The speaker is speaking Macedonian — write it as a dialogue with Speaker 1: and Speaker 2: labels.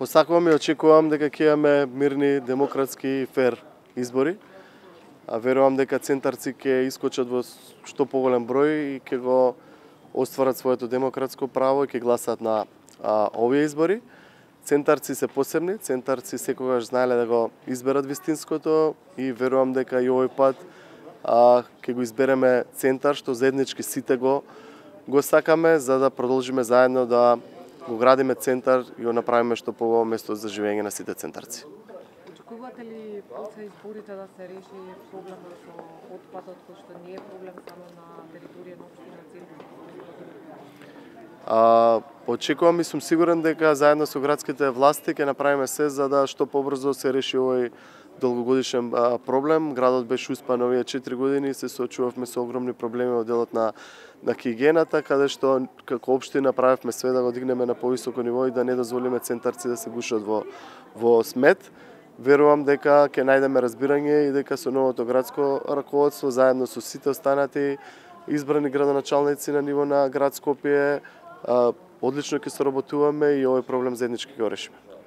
Speaker 1: Посакувам и очекувам дека ќе имаме мирни, демократски и фер избори. А верувам дека центарци ќе искочат во што поголем број и ќе го остварат своето демократско право и ќе гласат на овие избори. Центарци се посебни, центарци секогаш знаеле да го изберат вистинското и верувам дека и овој пат ќе го избереме центар што заеднички сите го сакаме за да продолжиме заедно да го градиме центар и го направиме што поубаво место за живење на сите центарци.
Speaker 2: Очекувате ли после изборите да се реши проблемот со отпадот, кој што не е проблем само на територија на општина Центар?
Speaker 1: Очекувам и сум сигурен дека заедно со градските власти ќе направиме се за да што побрзо се реши овој долгогодишен проблем. Градот беше успан овие 4 години и се соочувавме со огромни проблеми во делот на хигиената, каде што како општина правевме све да го дигнеме на повисоко ниво и да не дозволиме центарци да се гушат во смет. Верувам дека ќе најдеме разбирање и дека со новото градско раководство заедно со сите останати избрани градоначалници на ниво на град Скопје одлично ќе соработуваме и овој проблем заеднички ќе го решиме.